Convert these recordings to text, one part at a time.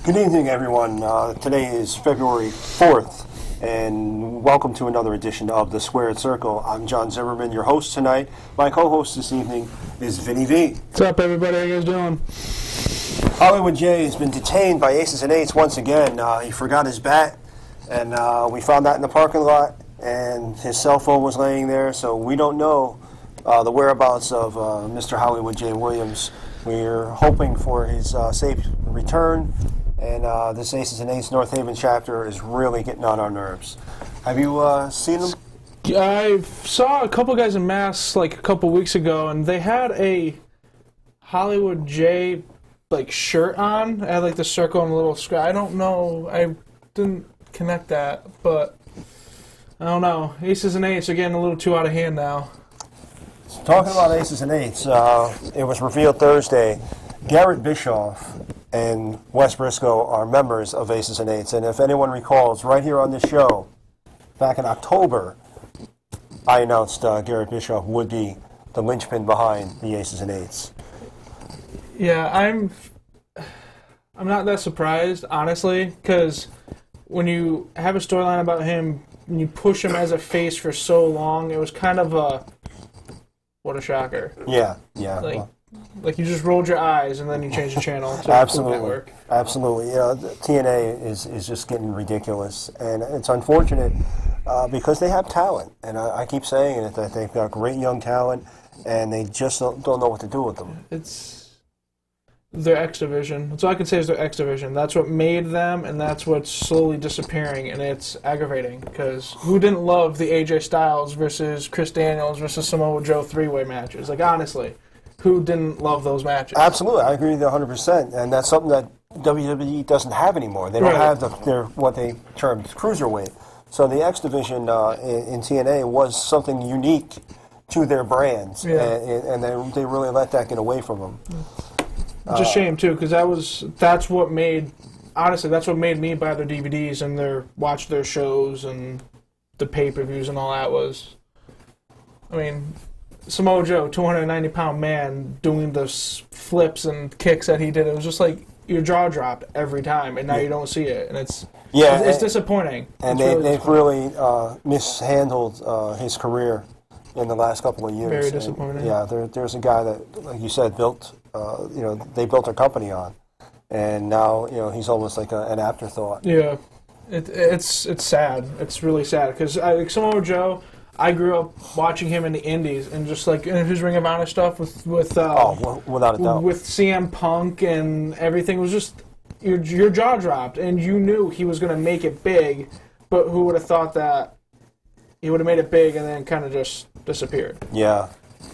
Good evening, everyone. Today is February 4th, and welcome to another edition of The Squared Circle. I'm John Zimmerman, your host tonight. My co-host this evening is Vinnie V. What's up, everybody? How you guys doing? Hollywood J has been detained by aces and eights once again. He forgot his bat, and we found that in the parking lot, and his cell phone was laying there, so we don't know the whereabouts of Mr. Hollywood J. Williams. We're hoping for his safe return. And this Aces and Eights North Haven chapter is really getting on our nerves. Have you seen them? I saw a couple guys in masks like a couple weeks ago, and they had a Hollywood J shirt on. It had like the circle and a little square. I don't know. I didn't connect that, but I don't know. Aces and Eights are getting a little too out of hand now. Talking about Aces and Eights, it was revealed Thursday. Garrett Bischoff and Wes Briscoe are members of Aces and Eights. And if anyone recalls, right here on this show, back in October, I announced Garrett Bischoff would be the linchpin behind the Aces and Eights. Yeah, I'm not that surprised, honestly, because when you have a storyline about him and you push him as a face for so long, it was kind of what a shocker. Yeah. Like you just rolled your eyes and then you changed the channel to Absolutely. Food Network. Absolutely. You know, TNA is just getting ridiculous, and it's unfortunate because they have talent, and I keep saying it, that they've got great young talent, and they just don't know what to do with them. It's their X division. That's all I can say is their X division. That's what made them, and that's what's slowly disappearing, and it's aggravating because who didn't love the AJ Styles versus Chris Daniels versus Samoa Joe three-way matches? Like, honestly. Who didn't love those matches? Absolutely, I agree with you 100%, and that's something that WWE doesn't have anymore. They don't have their what they termed cruiserweight. So the X division in TNA was something unique to their brands, and they really let that get away from them. It's a shame too, because that's what made me buy their DVDs and watch their shows and the pay-per-views and all that was. I mean, Samoa Joe, 290-pound man, doing the flips and kicks that he did. It was just like your jaw dropped every time, and now you don't see it, and it's disappointing. And they've really mishandled his career in the last couple of years. Very disappointing. And, there's a guy that, like you said, they built their company on, and now he's almost like an afterthought. Yeah, it's sad. It's really sad because Samoa Joe. I grew up watching him in the Indies and just like in his Ring of Honor stuff with without a doubt, with CM Punk and everything. It was just your jaw dropped, and you knew he was going to make it big, but who would have thought that he would have made it big and then kind of just disappeared? Yeah,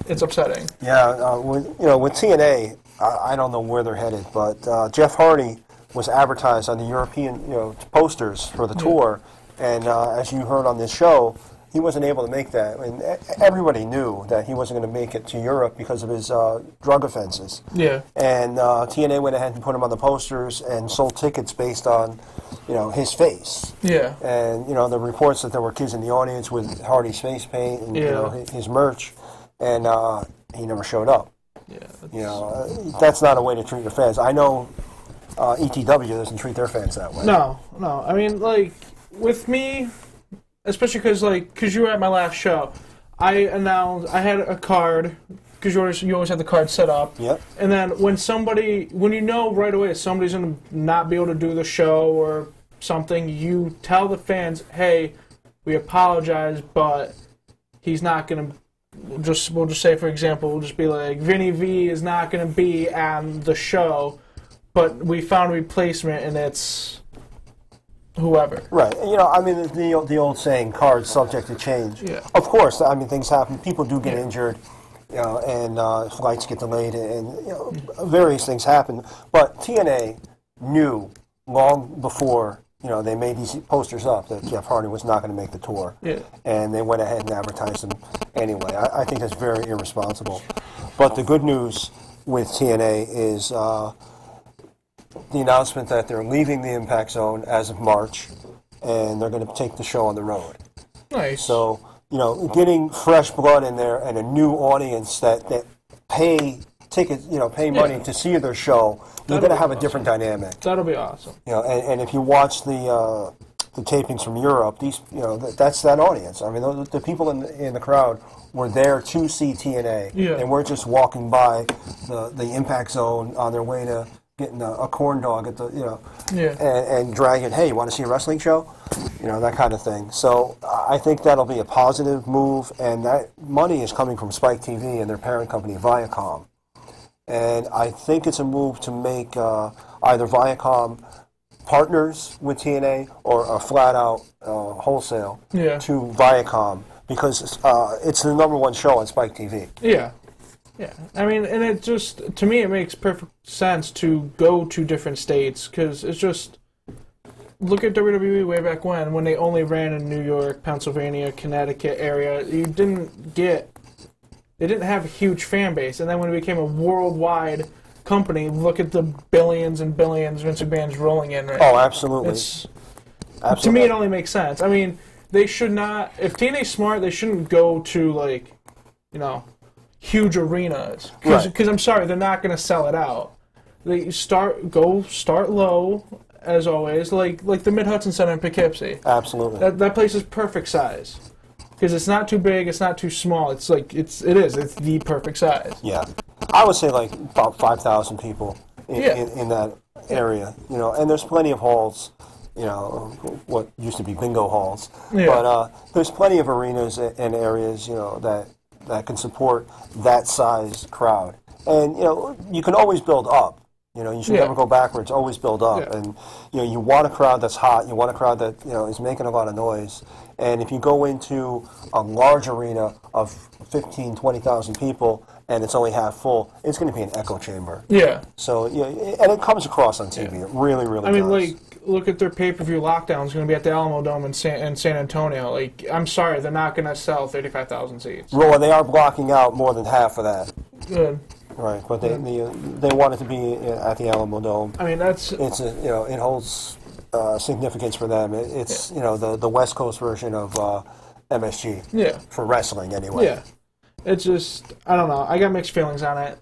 it's upsetting. Yeah, with TNA, I don't know where they're headed, but Jeff Hardy was advertised on the European posters for the tour, and as you heard on this show. He wasn't able to make that. I mean, everybody knew that he wasn't going to make it to Europe because of his drug offenses. Yeah. And TNA went ahead and put him on the posters and sold tickets based on, his face. Yeah. And the reports that there were kids in the audience with Hardy's face paint and his merch, and he never showed up. Yeah. That's not a way to treat your fans. I know ETW doesn't treat their fans that way. No. I mean, with me. Especially because you were at my last show, I had a card, because you always have the card set up. Yep. And then when you know right away somebody's going to not be able to do the show or something, you tell the fans, hey, we apologize, but he's not going to, we'll just say, for example, we'll just be like, Vinnie V is not going to be on the show, but we found a replacement and it's whoever. Right. The old saying, cards subject to change. Yeah. Of course, things happen. People do get injured, and flights get delayed, and various things happen. But TNA knew long before, they made these posters up that Jeff Hardy was not going to make the tour. Yeah. And they went ahead and advertised him anyway. I think that's very irresponsible. But the good news with TNA is the announcement that they're leaving the Impact Zone as of March, and they're going to take the show on the road. Nice. So, getting fresh blood in there and a new audience that pay ticket, pay money to see their show, you're going to have a different dynamic. That'll be awesome. And if you watch the tapings from Europe, that's that audience. I mean, the people in the crowd were there to see TNA, and we're just walking by the Impact Zone on their way to getting a corn dog at the and dragging. Hey, you want to see a wrestling show? That kind of thing. So I think that'll be a positive move, and that money is coming from Spike TV and their parent company Viacom, and I think it's a move to make either Viacom partners with TNA or a flat-out wholesale to Viacom, because it's the #1 show on Spike TV. Yeah. Yeah. I mean, and it just, to me, it makes perfect sense to go to different states, because it's just, look at WWE way back when they only ran in New York, Pennsylvania, Connecticut area. They didn't have a huge fan base, and then when it became a worldwide company, look at the billions and billions Vince McMahon's rolling in right now. Oh, absolutely. Absolutely. To me, it only makes sense. I mean, they should not, if TNA's smart, they shouldn't go to, huge arenas. Because I'm sorry, they're not going to sell it out. They start low, as always, like the Mid-Hudson Center in Poughkeepsie. Absolutely. That place is perfect size. Because it's not too big, it's not too small. It's the perfect size. Yeah. I would say about 5,000 people in that area, and there's plenty of halls, what used to be bingo halls. Yeah. But there's plenty of arenas and areas, that can support that size crowd. And, you can always build up. You should never go backwards, always build up. Yeah. And, you want a crowd that's hot, you want a crowd that, is making a lot of noise. And if you go into a large arena of 15, 20,000 people and it's only half full, it's going to be an echo chamber. Yeah. So, and it comes across on TV. Yeah. It really, really does. I mean, look at their pay-per-view Lockdown. It's going to be at the Alamo Dome in San Antonio. I'm sorry, they're not going to sell 35,000 seats. Well, they are blocking out more than half of that. Good. Right, but they want it to be at the Alamo Dome. I mean, it holds significance for them. It's the West Coast version of MSG. Yeah. For wrestling, anyway. Yeah. It's just, I don't know. I got mixed feelings on it.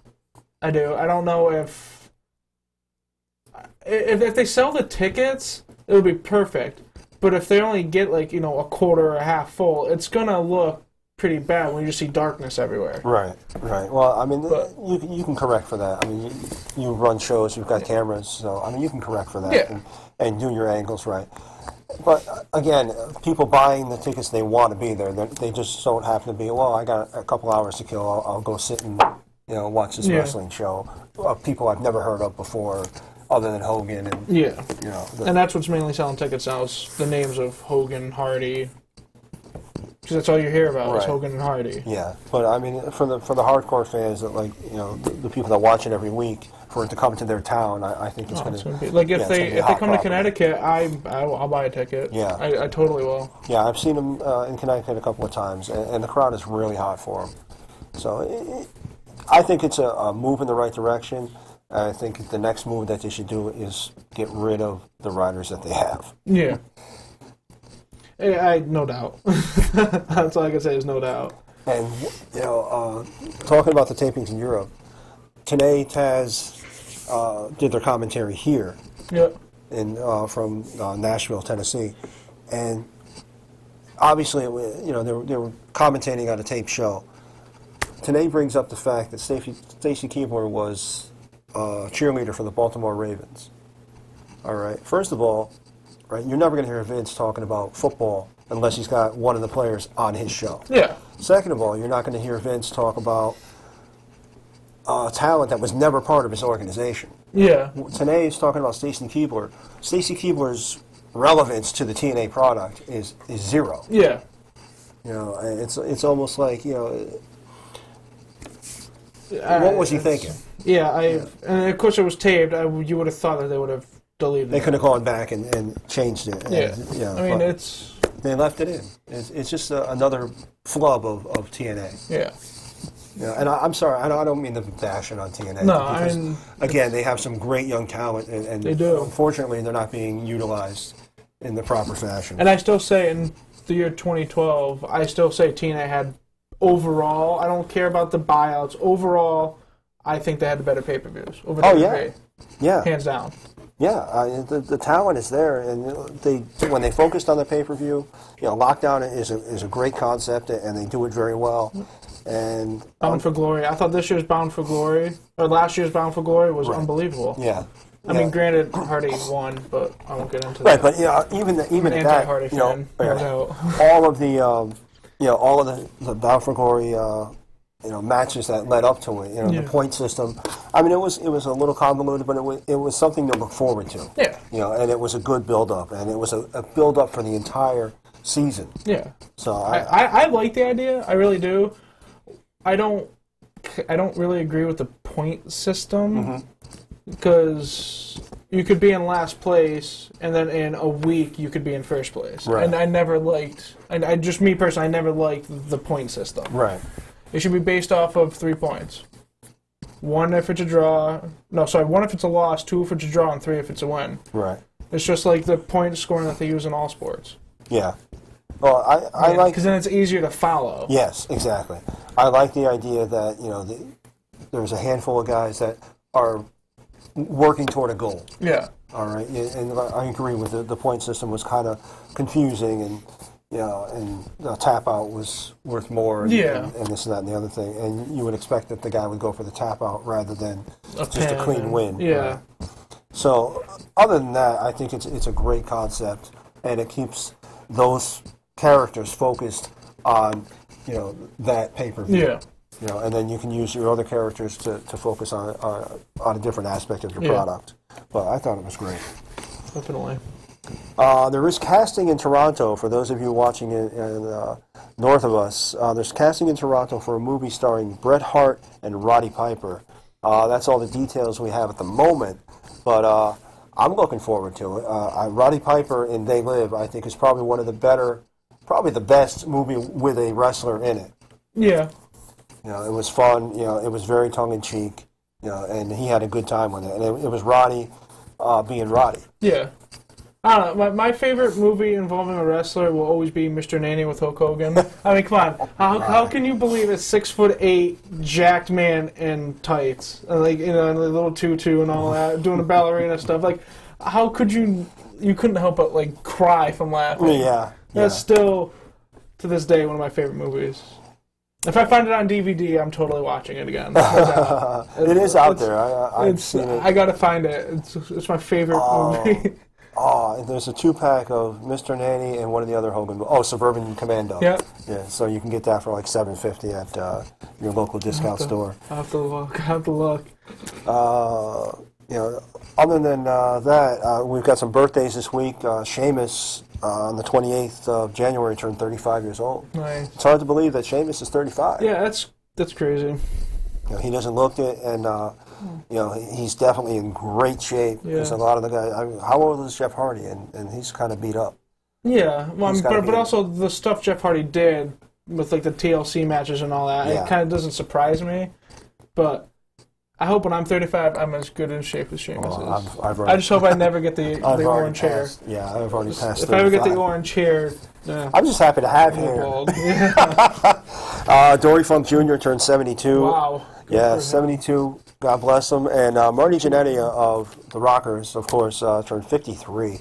I do. I don't know if they sell the tickets, it would be perfect. But if they only get a quarter or a half full, it's gonna look pretty bad when you just see darkness everywhere. Right. Well, I mean, you can correct for that. I mean, you run shows, you've got cameras, so I mean, you can correct for that and do your angles right. But again, people buying the tickets, they want to be there. They just don't happen to be. Well, I got a couple hours to kill. I'll go sit and watch this wrestling show of people I've never heard of before, other than Hogan and and that's what's mainly selling tickets now is the names of Hogan, Hardy. Because that's all you hear about is Hogan and Hardy. Yeah, but I mean, for the hardcore fans that the people that watch it every week, for it to come to their town, I think it's going to be like if they come to Connecticut, I'll buy a ticket. Yeah, I totally will. Yeah, I've seen them in Connecticut a couple of times, and the crowd is really hot for them. So I think it's a move in the right direction. I think the next move that they should do is get rid of the riders that they have. Yeah. No doubt. That's all I can say is no doubt. And, talking about the tapings in Europe, Tenay Taz did their commentary here from Nashville, Tennessee. And obviously, they were commentating on a taped show. Tenay brings up the fact that Stacy Keibler was a cheerleader for the Baltimore Ravens. All right. First of all, right, you're never going to hear Vince talking about football unless he's got one of the players on his show. Yeah. Second of all, you're not going to hear Vince talk about talent that was never part of his organization. Yeah. Today he's talking about Stacy Keibler. Stacy Keibler's relevance to the TNA product is zero. Yeah. It's almost like, what was he thinking? Yeah, and of course it was taped. You would have thought that they would have deleted it. They could have gone back and changed it. Yeah. I mean, they left it in. It's just another flub of TNA. Yeah. And I'm sorry, I don't mean to bash it on TNA. No, again, they have some great young talent, and they do. Unfortunately, they're not being utilized in the proper fashion. And I still say, in the year 2012, TNA had overall, I don't care about the buyouts, overall, I think they had the better pay-per-views over Oh, WWE. Yeah. Hands down. Yeah, the talent is there, and when they focused on the pay-per-view, Lockdown is a great concept, and they do it very well. And Bound for Glory. I thought this year's Bound for Glory, or last year's Bound for Glory, was unbelievable. Yeah. I mean, granted, Hardy won, but I won't get into right, that. Right, but even at that, Hardy fan, all of the Bound for Glory, matches that led up to it, the point system. I mean, it was a little convoluted, but it was something to look forward to. Yeah. And it was a good build-up, and it was a build-up for the entire season. Yeah. So I like the idea. I really do. I don't really agree with the point system because you could be in last place, and then in a week you could be in first place. Right. And I never liked. Just me personally, I never liked the point system. Right. It should be based off of 3 points. 1 if it's a draw. No, sorry. 1 if it's a loss, 2 if it's a draw, and 3 if it's a win. Right. It's just like the point scoring that they use in all sports. Yeah. Well, I like... Because then it's easier to follow. Yes, exactly. I like the idea that, there's a handful of guys that are working toward a goal. Yeah. All right. And I agree with the point system was kind of confusing, and and the tap out was worth more, and this and that and the other thing. And you would expect that the guy would go for the tap out rather than just a clean win. Yeah. Right? So, other than that, I think it's a great concept, and it keeps those characters focused on, that pay-per-view. Yeah. And then you can use your other characters to focus on a different aspect of your product. But I thought it was great. Definitely. There is casting in Toronto, for those of you watching in north of us. There's casting in Toronto for a movie starring Bret Hart and Roddy Piper. That's all the details we have at the moment, but I'm looking forward to it. Roddy Piper in They Live, I think, is probably one of the better, probably the best movie with a wrestler in it. Yeah. It was fun. It was very tongue-in-cheek, and he had a good time with it. And it was Roddy being Roddy. Yeah. I don't know. My favorite movie involving a wrestler will always be Mr. Nanny with Hulk Hogan. I mean, come on. How can you believe a 6'8" jacked man in tights, in a little tutu and all that, doing the ballerina stuff? Like, how could you? You couldn't help but cry from laughing. Yeah. That's still to this day one of my favorite movies. If I find it on DVD, I'm totally watching it again. It is out there. I've seen it. I gotta find it. It's my favorite movie. There's a 2-pack of Mr. Nanny and one of the other Hogan. Suburban Commando. Yeah. Yeah. So you can get that for $7.50 at your local discount store. I have to look. Other than that, we've got some birthdays this week. Sheamus on the 28th of January turned 35 years old. Nice. It's hard to believe that Sheamus is 35. Yeah, that's crazy. He doesn't look it, and he's definitely in great shape. Yeah. There's a lot of the guys. How old is Jeff Hardy? And he's kind of beat up. Yeah, well, but also the stuff Jeff Hardy did with the TLC matches and all that, it kind of doesn't surprise me. But I hope when I'm 35, I'm as good in shape as Sheamus is. I just hope I never get the orange hair. Yeah, I've already passed. If I ever get the orange hair, I'm just happy to have hair. Dory Funk Jr. turned 72. Wow. Yeah, 72. God bless him. And Marty Jannetty of the Rockers, of course, turned 53.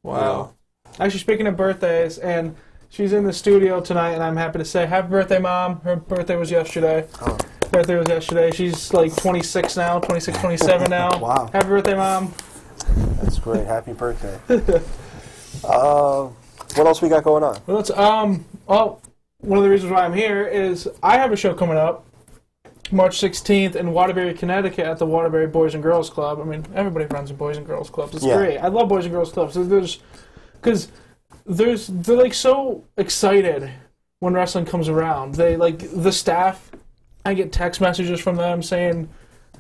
Wow. Actually, speaking of birthdays, and she's in the studio tonight, and I'm happy to say, happy birthday, Mom. Her birthday was yesterday. Oh. Birthday was yesterday. She's 26 now, 26, 27 now. Wow. Happy birthday, Mom. That's great. Happy birthday. What else we got going on? Well, one of the reasons why I'm here is I have a show coming up March 16th in Waterbury, Connecticut at the Waterbury Boys and Girls Club. I mean, everybody runs a Boys and Girls Clubs. It's great. I love Boys and Girls Clubs. They're so excited when wrestling comes around. They the staff. I get text messages from them saying,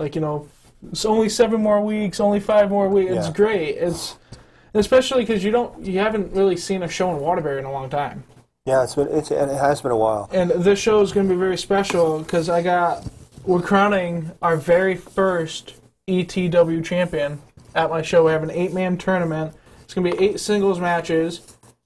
it's only 7 more weeks, only 5 more weeks. Yeah. It's great. It's especially because you haven't really seen a show in Waterbury in a long time. Yeah, it has been a while. And this show is going to be very special because we're crowning our very first ETW champion at my show. We have an 8-man tournament. It's going to be 8 singles matches,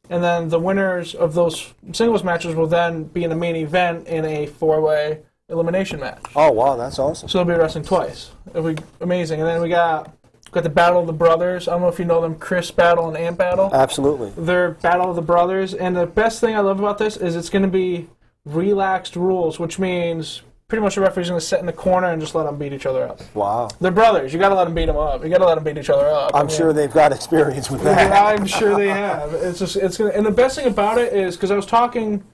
and then the winners of those singles matches will then be in a main event in a 4-way elimination match. Oh, wow, that's awesome. So they'll be wrestling twice. It'll be amazing. And then we got the Battle of the Brothers. I don't know if you know them, Chris Battle and Ant Battle. Absolutely. They're Battle of the Brothers. And the best thing I love about this is it's going to be relaxed rules, which means pretty much the referee's going to sit in the corner and just let them beat each other up. Wow. They're brothers. You got to let them beat them up. You got to let them beat each other up. I'm sure they've got experience with that. I'm sure they have. It's gonna. And the best thing about it is because I was talking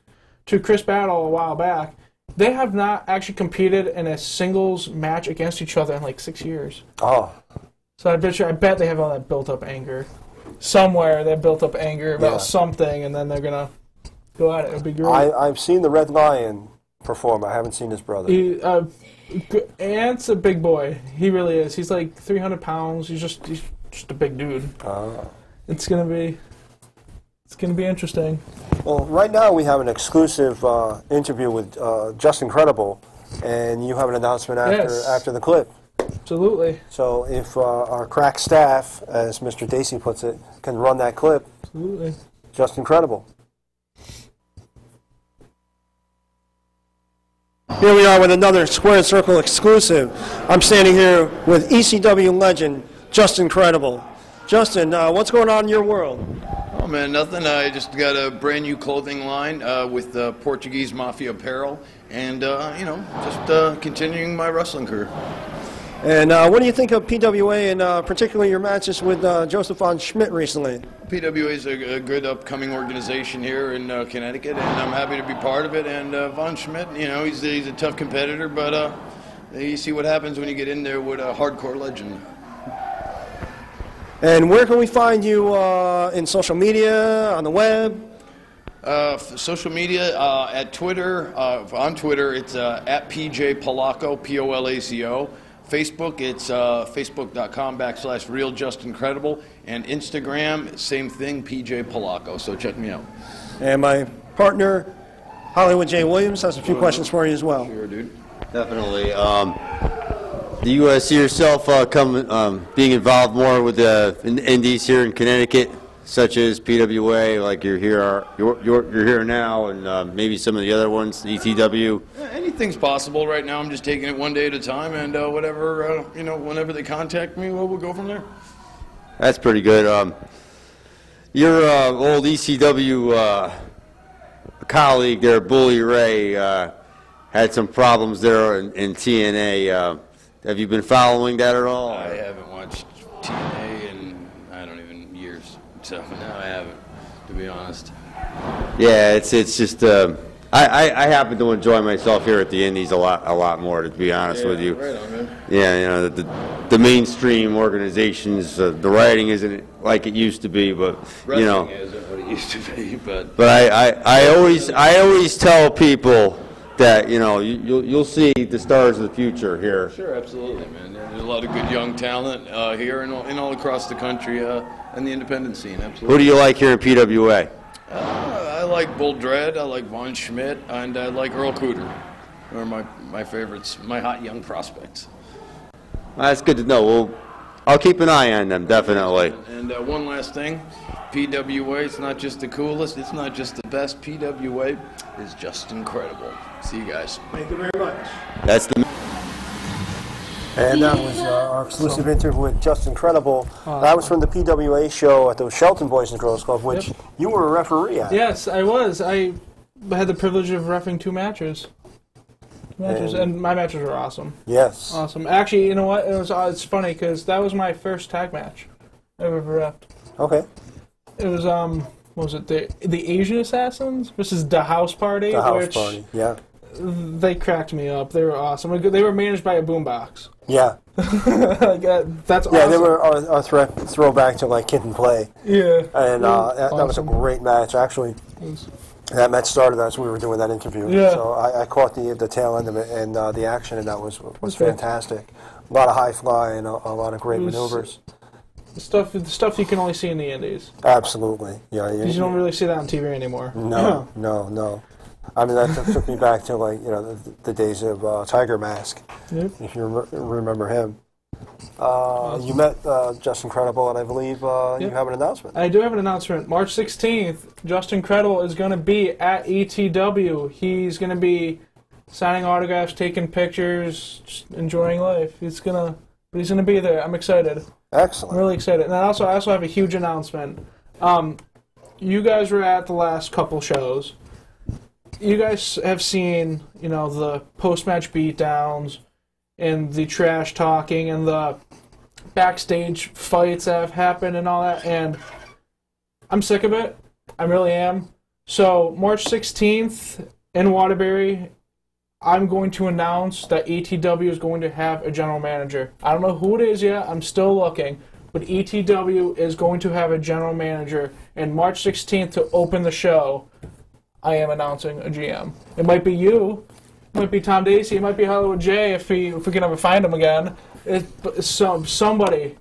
to Chris Battle a while back. They have not actually competed in a singles match against each other in like 6 years. Oh. So I bet they have all that built-up anger. Somewhere they built up anger about something, and then they're going to go at it. It'll be great. I've seen the Red Lion perform. I haven't seen his brother. Ant's a big boy. He really is. He's like 300 pounds. He's just a big dude. Oh. It's going to be interesting. Well, right now we have an exclusive interview with Just Incredible, and you have an announcement after the clip. Absolutely. So if our crack staff, as Mr. Dacey puts it, can run that clip. Absolutely. Just Incredible. Here we are with another Square Circle exclusive. I'm standing here with ECW legend, Just Incredible. Justin, what's going on in your world? Oh man, nothing. I just got a brand new clothing line with Portuguese Mafia apparel, and just continuing my wrestling career. And what do you think of PWA and particularly your matches with Joseph von Schmidt recently? PWA is a good upcoming organization here in Connecticut, and I'm happy to be part of it. And von Schmidt, he's a tough competitor, but you see what happens when you get in there with a hardcore legend. And where can we find you in social media, on the web? Social media, at Twitter. On Twitter, it's at PJ Polaco, Polaco. Facebook, it's facebook.com/RealJustIncredible. And Instagram, same thing, PJ Polaco. So check me out. And my partner, Hollywood J. Williams, has a few questions for you as well. Sure, dude. Definitely. Do you see yourself being involved more with the indies here in Connecticut, such as PWA, like you're here now, and maybe some of the other ones, ETW? Yeah, anything's possible right now. I'm just taking it one day at a time, and whatever whenever they contact me, we'll go from there. That's pretty good. Your old ECW colleague there, Bully Ray, had some problems there in TNA. Have you been following that at all? I haven't watched TNA in, years. So, no, I haven't, to be honest. Yeah, it's just, I happen to enjoy myself here at the Indies a lot more, to be honest with you. Right on, man. Yeah, the mainstream organizations, the writing isn't like it used to be, but, Wrestling isn't what it used to be, but... But I always tell people that you'll see the stars of the future here. Sure, absolutely, man. There's a lot of good young talent here and all across the country in the independent scene. Absolutely. Who do you like here in PWA? I like Bull Dredd, I like Von Schmidt, and I like Earl Cooter. Are my favorites, my hot young prospects. That's good to know. Well, I'll keep an eye on them, definitely. And one last thing, PWA, it's not just the coolest, it's not just the best. PWA is just incredible. See you guys. Thank you very much. That's the. And that was our exclusive interview with Just Incredible. That was from the PWA show at the Shelton Boys and Girls Club, which you were a referee at. Yes, I was. I had the privilege of reffing 2 matches. And my matches were awesome. Yes. Awesome. Actually, you know what? It's funny because that was my first tag match I've ever reffed. Okay. It was what was it? The Asian Assassins versus the House Party. The House Party. Yeah. They cracked me up. They were awesome. They were managed by a boombox. Yeah. That's awesome. Yeah, they were a throwback to like Kid and Play. Yeah. And that was a great match, actually. That match started as we were doing that interview. Yeah. So I caught the tail end of it and the action, and that was fantastic. A lot of high fly and a lot of great maneuvers. The stuff you can only see in the Indies. Absolutely. Yeah. You don't really see that on TV anymore. No. I mean, that took me back to the days of Tiger Mask. Yep. If you remember him. Awesome. You met Just Incredible, and I believe you have an announcement. I do have an announcement. March 16th, Just Incredible is going to be at ETW. He's going to be signing autographs, taking pictures, just enjoying life. He's gonna be there. I'm excited. Excellent. I'm really excited. And I also have a huge announcement. You guys were at the last couple shows. You guys have seen, the post-match beatdowns and the trash talking and the backstage fights that have happened and all that, and I'm sick of it. I really am. So, March 16th in Waterbury, I'm going to announce that ETW is going to have a general manager. I don't know who it is yet. I'm still looking. But ETW is going to have a general manager. And March 16th, to open the show, I am announcing a GM. It might be you. It might be Tom Dacey. It might be Hollywood J if we can ever find him again. Somebody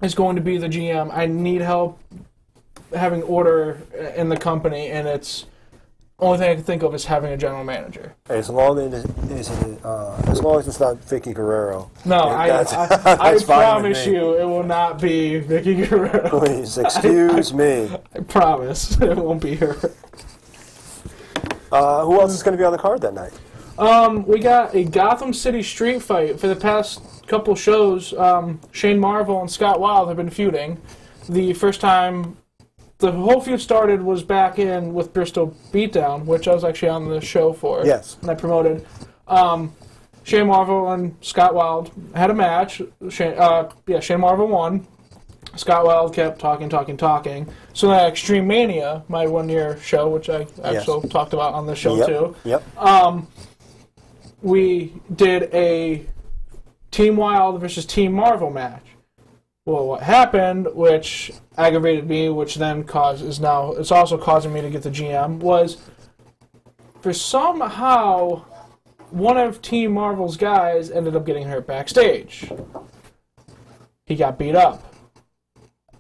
is going to be the GM. I need help having order in the company, and it's only thing I can think of is having a general manager. As long as it's not Vicky Guerrero. No, I promise you it will not be Vicky Guerrero. Please, excuse me. I promise it won't be her. Who else is going to be on the card that night? We got a Gotham City street fight. For the past couple shows, Shane Marvel and Scott Wilde have been feuding. The first time the whole feud started was back in with Bristol Beatdown, which I was actually on the show for. Yes. And I promoted. Shane Marvel and Scott Wilde had a match. Shane Marvel won. Scott Wilde kept talking. So then Extreme Mania, my one-year show, which I also talked about on the show too. Yep. We did a Team Wilde versus Team Marvel match. Well, what happened, which aggravated me, which then it's also causing me to get the GM, was for somehow one of Team Marvel's guys ended up getting hurt backstage. He got beat up.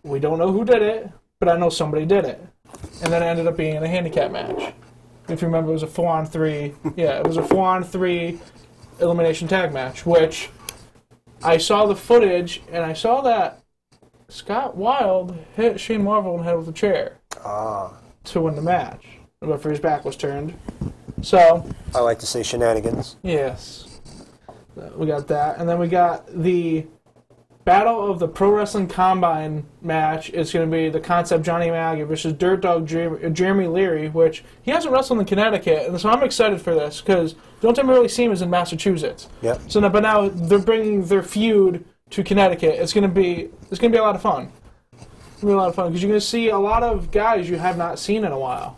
We don't know who did it, but I know somebody did it. And then it ended up being in a handicap match. If you remember, it was a 4-on-3. Yeah, it was a 4-on-3 elimination tag match, which I saw the footage, and I saw that Scott Wilde hit Shane Marvel in the head with a chair to win the match. The referee's back was turned. So I like to say shenanigans. Yes. We got that. And then we got the Battle of the Pro Wrestling Combine match. It's going to be the Concept Johnny Maggie versus Dirt Dog Jeremy Leary, which he hasn't wrestled in Connecticut, and so I'm excited for this because the only time I really see him is in Massachusetts. Yep. So now, but now they're bringing their feud to Connecticut. It's going to be a lot of fun. It's going to be a lot of fun because you're going to see a lot of guys you have not seen in a while.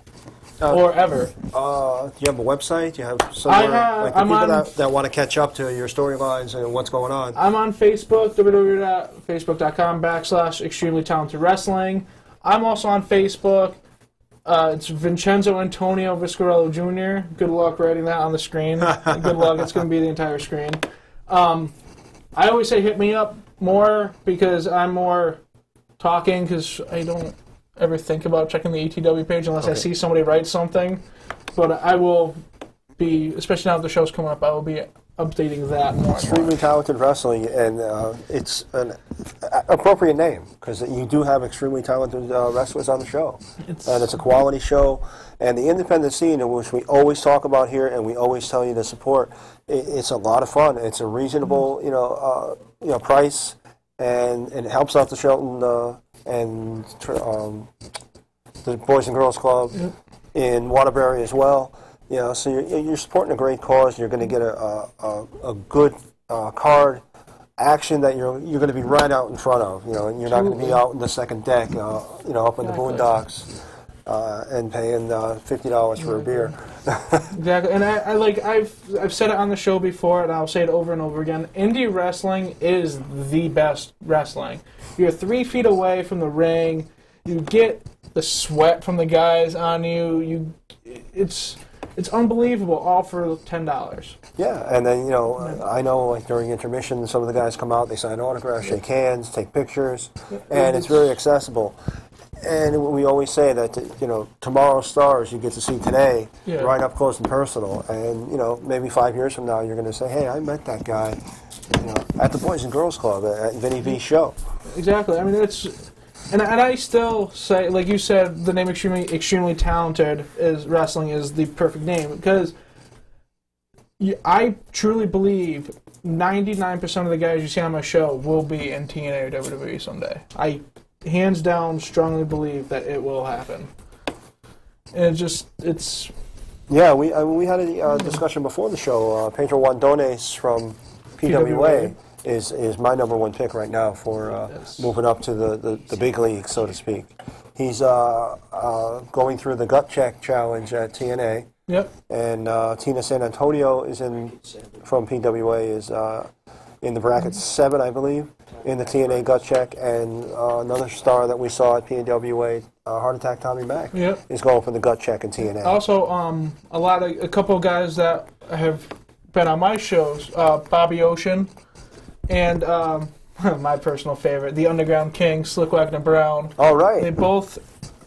Or ever. Do you have a website? Do you have somewhere that want to catch up to your storylines and what's going on? I'm on Facebook, www.facebook.com/Extremely Talented Wrestling. I'm also on Facebook. It's Vincenzo Antonio Viscarello Jr. Good luck writing that on the screen. Good luck. It's going to be the entire screen. I always say hit me up more because I'm more talking because I don't ever think about checking the ETW page unless I see somebody write something. But I will be, especially now that the show's coming up, I will be updating that more. Extremely Talented Wrestling, and it's an appropriate name because you do have extremely talented wrestlers on the show. And it's a quality show. And the independent scene, in which we always talk about here and we always tell you to support, it's a lot of fun. It's a reasonable price, and it helps out the Shelton and the Boys and Girls Club in Waterbury as well. So you're supporting a great cause. You're going to get a good card action that you're going to be right out in front of. And you're not going to be out in the second deck. Up in the boondocks and paying $50 for a beer. Exactly, and I've said it on the show before, and I'll say it over and over again. Indie wrestling is the best wrestling. You're 3 feet away from the ring. You get the sweat from the guys on you. It's unbelievable, all for $10. Yeah, and then I know like during intermission, some of the guys come out, they sign autographs, shake hands, take pictures, and it's very accessible. And we always say that tomorrow's stars you get to see today, right up close and personal. And maybe 5 years from now you're going to say, hey, I met that guy, at the Boys and Girls Club at Vinnie V's show. Exactly. I mean, and I still say, like you said, the name Extremely Talented wrestling is the perfect name because I truly believe 99% of the guys you see on my show will be in TNA or WWE someday. I hands down strongly believe that it will happen. And it's... Yeah, we had a discussion before the show. Pedro Wandones from PWA is my number one pick right now for moving up to the big league, so to speak. He's going through the gut check challenge at TNA. Yep. And Tina San Antonio is from PWA is in the bracket 7, I believe, in the TNA gut check, and another star that we saw at PWA, Heart Attack Tommy Mack, is going for the gut check in TNA. Also, a couple of guys that have been on my shows, Bobby Ocean, and my personal favorite, the Underground King, Slick Wagner Brown. All right. They both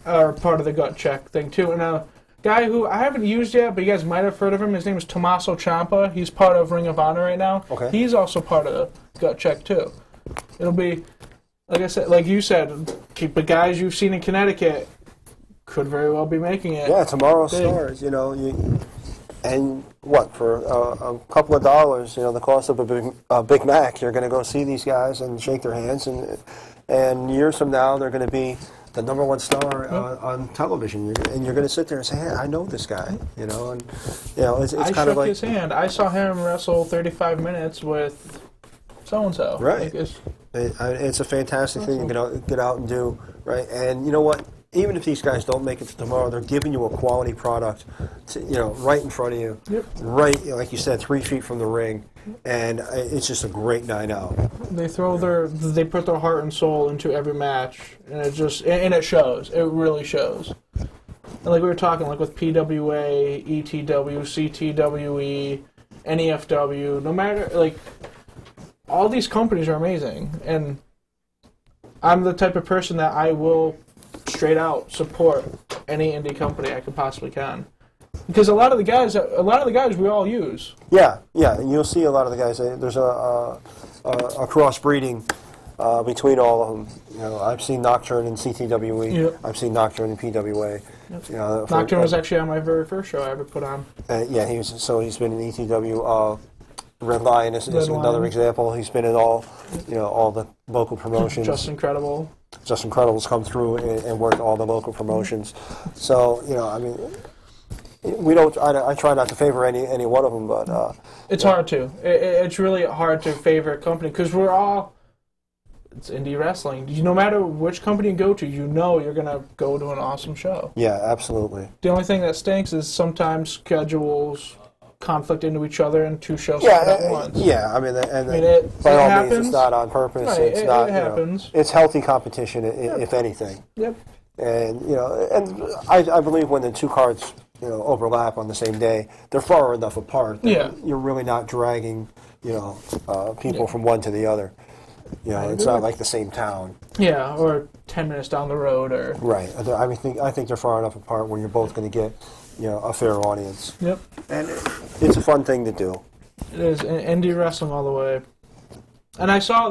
are part of the gut check thing too, and guy who I haven't used yet, but you guys might have heard of him. His name is Tommaso Ciampa. He's part of Ring of Honor right now. Okay. He's also part of the gut check too. It'll be, like I said, like you said, the guys you've seen in Connecticut could very well be making it. Yeah, tomorrow's stars. You know, and what for a couple of dollars? You know, the cost of a Big Mac. You're going to go see these guys and shake their hands, and years from now they're going to be the number one star on television, and you're going to sit there and say, "Hey, I know this guy," you know, and you know, it's kind of like I shook his hand. I saw him wrestle 35 minutes with so and so. Right. It's a fantastic thing to get out and do, right? And you know what? Even if these guys don't make it to tomorrow, they're giving you a quality product, right in front of you, right, like you said, 3 feet from the ring, and it's just a great night out. They put their heart and soul into every match, and it shows. It really shows. And like we were talking, like with PWA, ETW, CTWE, NEFW, no matter, like, all these companies are amazing, and I'm the type of person that I will straight out support any indie company I could possibly can, because a lot of the guys we all use. Yeah, and you'll see a lot of the guys. There's a crossbreeding between all of them. You know, I've seen Nocturne in CTWE. Yep. I've seen Nocturne in PWA. Yep. You know, Nocturne was actually on my very first show I ever put on. He's been in ETW. Red Lion is another example. He's been in all the local promotions. Just Incredible's come through and worked all the local promotions. So I mean, we don't. I try not to favor any one of them, but it's hard to. It's really hard to favor a company because it's indie wrestling. No matter which company you go to, you're gonna go to an awesome show. Yeah, absolutely. The only thing that stinks is sometimes schedules conflict into each other and two shows at once. Yeah, I mean, by all means, it's not on purpose. Right, it's not. It happens. It's healthy competition, if anything. Yep. And and I believe when the two cards overlap on the same day, they're far enough apart that you're really not dragging people from one to the other. It's not like the same town. Yeah, or 10 minutes down the road, or right. I think they're far enough apart where you're both going to get a fair audience. Yep. And it's a fun thing to do. It is indie wrestling all the way. And I saw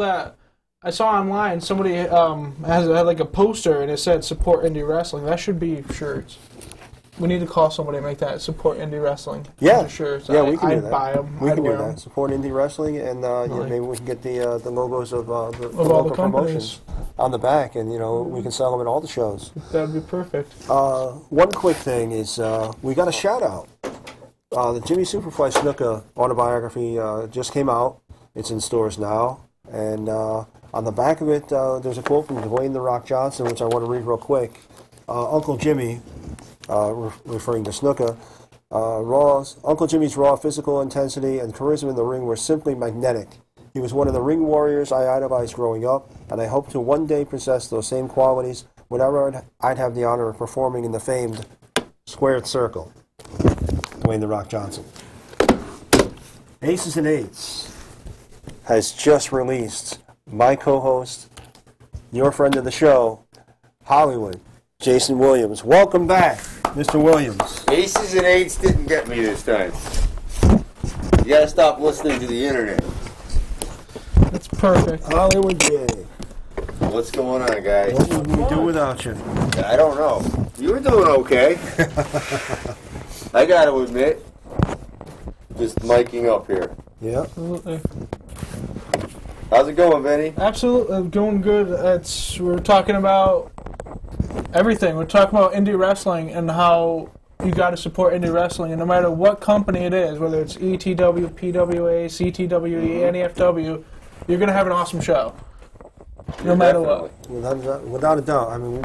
online somebody had like a poster and it said support indie wrestling. That should be shirts. We need to call somebody and make that support indie wrestling. Yeah, shirts. Yeah, we can do that. I'd buy them. We can do that. Support indie wrestling, and maybe we can get the logos of the all the promotions on the back, and we can sell them at all the shows. That'd be perfect. One quick thing is we got a shout out. The Jimmy Superfly Snuka autobiography just came out. It's in stores now, and on the back of it, there's a quote from Dwayne "The Rock" Johnson, which I want to read real quick. Uncle Jimmy. Referring to Snuka, Uncle Jimmy's raw physical intensity and charisma in the ring were simply magnetic. He was one of the ring warriors I idolized growing up, and I hope to one day possess those same qualities whenever I'd have the honor of performing in the famed Squared Circle. Dwayne "The Rock" Johnson. Aces and Eights has just released my co-host, your friend of the show, Hollywood, Jason Williams. Welcome back, Mr. Williams. Aces and Eights didn't get me this time. You gotta stop listening to the internet. That's perfect. Hollywood J. What's going on, guys? What would we do without you? I don't know. You were doing okay. I gotta admit. just miking up here. Yeah. Absolutely. How's it going, Vinny? Absolutely, going good. We're talking about everything. We're talking about indie wrestling and how you got to support indie wrestling, and no matter what company it is, whether it's ETW, PWA, CTWE, NEFW, you're going to have an awesome show, no matter what. Without a doubt. I mean,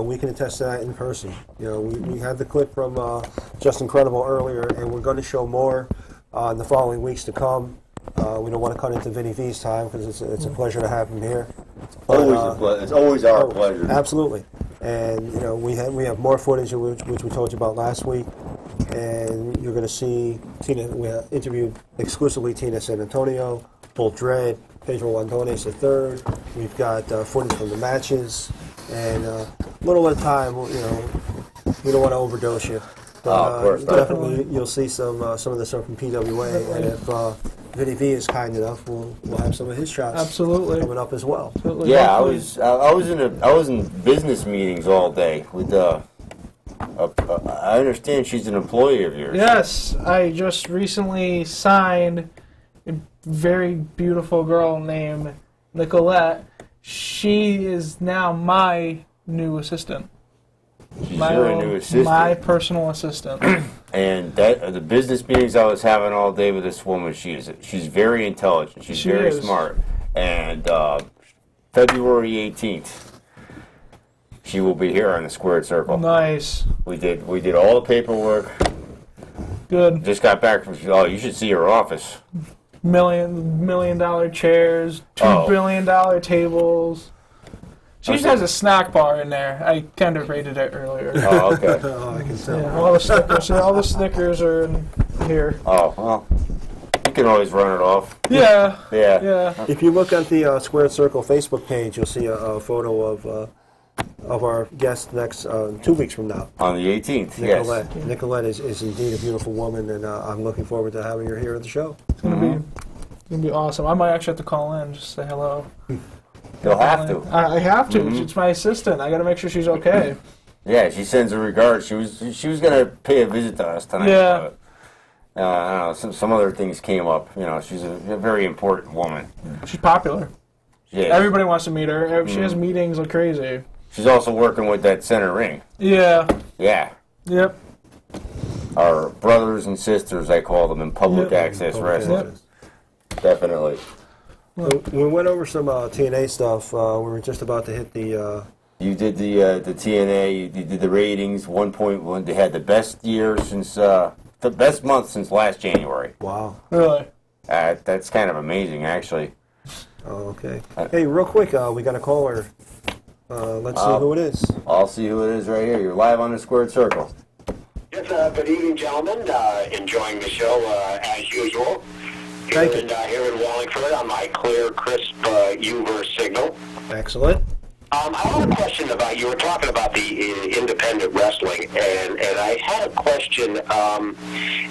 we can attest to that in person. We had the clip from Just Incredible earlier, and we're going to show more in the following weeks to come. We don't want to cut into Vinnie V's time because it's a pleasure to have him here. But, Always a pleasure. It's always our pleasure. Absolutely. And we have more footage which we told you about last week, and you're going to see Tina. We interviewed exclusively Tina San Antonio, Bull Dread, Pedro Landones III. We've got footage from the matches, and a little at a time. We don't want to overdose you. But, of course not. definitely, you'll see some of the stuff from PWA, and if Vinnie V is kind enough, we'll have some of his shots Absolutely. coming up as well. Absolutely. Yeah, I was in business meetings all day with. I understand she's an employee of yours. Yes, I just recently signed a very beautiful girl named Nicolette. She is now my new assistant. She's your new assistant. My personal assistant. And the business meetings I was having all day with this woman, she's very intelligent. She's very smart. And February 18th, she will be here on the Squared Circle. Nice. We did all the paperwork. Good. Just got back from. Oh, you should see her office. $1 million chairs, $2 billion tables. She just has a snack bar in there. I kind of rated it earlier. Oh, okay. I can tell. Yeah, all the Snickers are in here. Oh, well. You can always run it off. Yeah. Yeah. If you look at the Squared Circle Facebook page, you'll see a photo of our guest next 2 weeks from now. On the 18th, Nicolette. yes. Nicolette is indeed a beautiful woman, and I'm looking forward to having her here at the show. It's gonna be awesome. I might actually have to call in just say hello. You'll have to. I have to. It's my assistant. I got to make sure she's okay. Yeah, she sends her regards. She was gonna pay a visit to us tonight. Yeah. But, I don't know. Some other things came up. She's a very important woman. She's popular. Yeah. Everybody wants to meet her. She has meetings like crazy. She's also working with that center ring. Yeah. Yeah. Yep. Our brothers and sisters, I call them, in public access wrestling. Definitely. We went over some TNA stuff. We were just about to hit the... You did the TNA, you did the ratings, 1.1. They had the best year since, the best month since last January. Wow. Really? That's kind of amazing, actually. Oh, okay. Hey, real quick, we got a caller. Let's see who it is. I'll see who it is right here. You're live on the Squared Circle. Yes, good evening, gentlemen. Enjoying the show as usual. Thank you. Here in Wallingford on my clear, crisp UVerse signal. Excellent. I have a question about, you were talking about the independent wrestling, and I had a question.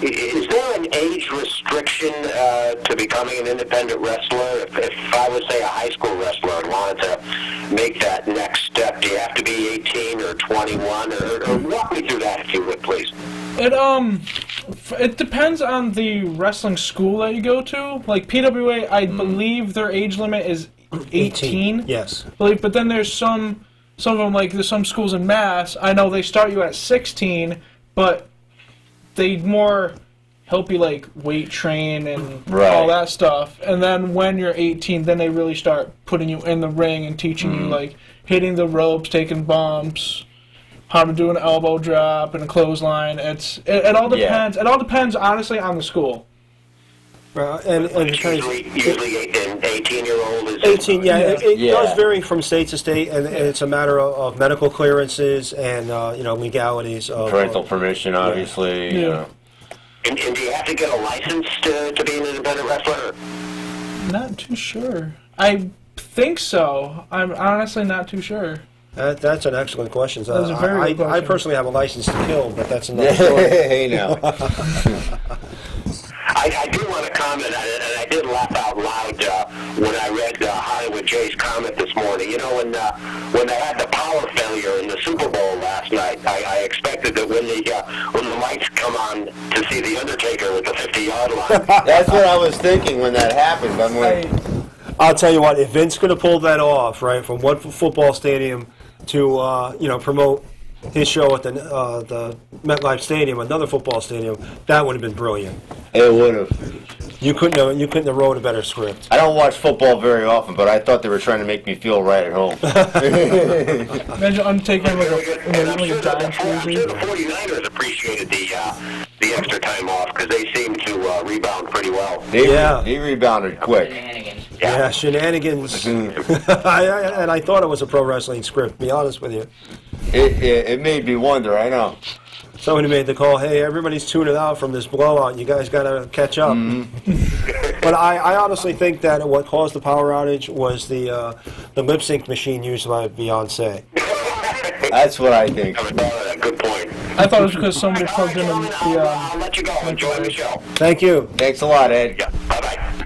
Is there an age restriction to becoming an independent wrestler? If I was, say, a high school wrestler and wanted to make that next step, do you have to be 18 or 21? Or walk me through that, if you would, please. It depends on the wrestling school that you go to. Like PWA, I believe their age limit is 18. Yes. But then there's some of them, like there's some schools in Mass, I know they start you at 16, but they more help you like weight train and all that stuff. And then when you're 18, then they really start putting you in the ring and teaching you like hitting the ropes, taking bumps, how to do an elbow drop and a clothesline. It all depends. It all depends honestly on the school. And usually an 18-year-old is... 18, yeah. It does vary from state to state, and it's a matter of medical clearances and, legalities. Parental permission, obviously. Yeah. You know. And do you have to get a license to be an independent wrestler? Not too sure. I think so. I'm honestly not too sure. That's an excellent question. That's a very good question. I personally have a license to kill, but that's another story. Hey, now. I do want to comment on it, and I did laugh out loud when I read Hollywood Jay's comment this morning. You know, when they had the power failure in the Super Bowl last night, I expected that when the lights come on to see be the Undertaker with the 50-yard line. That's what I was thinking when that happened. I'm like, I'll tell you what, if Vince could have pulled that off, right, from one football stadium to promote his show at the MetLife Stadium, another football stadium, that would have been brilliant. it would have. You couldn't have wrote a better script. I don't watch football very often, but I thought they were trying to make me feel right at home. Imagine Undertaker in like a Giants I'm jersey. sure the 49ers appreciated the extra time off because they seemed to rebound pretty well. They rebounded quick. Yeah, shenanigans. And I thought it was a pro wrestling script, to be honest with you. It made me wonder, I know. Somebody made the call, hey, everybody's tuning out from this blowout. You guys got to catch up. But I honestly think that what caused the power outage was the lip sync machine used by Beyonce. That's what I think. Good point. I thought it was because somebody plugged in the I'll let you go. Enjoy the show. Thank you. Thanks a lot, Ed. Yeah. Bye-bye.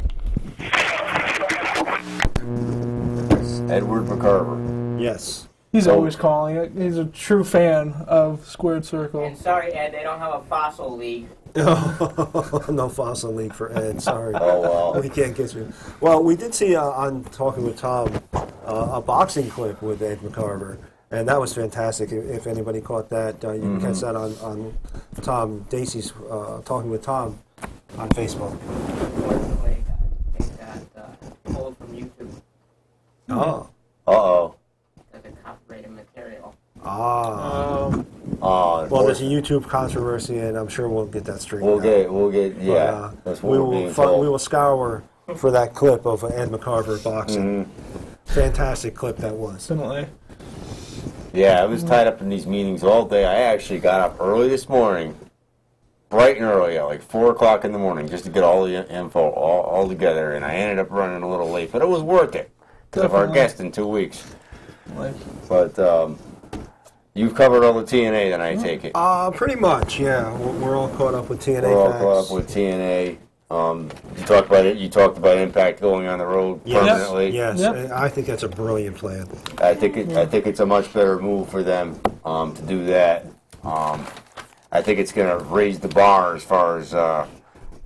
Edward McCarver. Yes. He's always calling it. He's a true fan of Squared Circle. And sorry, Ed, they don't have a fossil league. No fossil league for Ed, sorry. Oh, well. We can't get you. Well, we did see on Talking with Tom a boxing clip with Ed McCarver, and that was fantastic. If anybody caught that, you can catch that on Tom Dacey's Talking with Tom on Facebook. Unfortunately, they got pulled from YouTube Oh. Uh-oh. because of copyrighted material. Ah. Oh, Well, there's a YouTube controversy, and I'm sure we'll get that straightened out. We'll get, yeah. But, That's what we're being told. we will scour for that clip of Ed McCarver boxing. Fantastic clip that was. Definitely. Yeah, I was tied up in these meetings all day. I actually got up early this morning, bright and early, at like 4 o'clock in the morning, just to get all the info all together, and I ended up running a little late, but it was worth it because of our guest in 2 weeks. But you've covered all the TNA, then I take it. Pretty much, yeah. We're all caught up with TNA We're all facts. caught up with TNA. You talked about it. You talked about Impact going on the road permanently. Yes, Yep. I think that's a brilliant plan. I think it's a much better move for them to do that. I think it's going to raise the bar as far as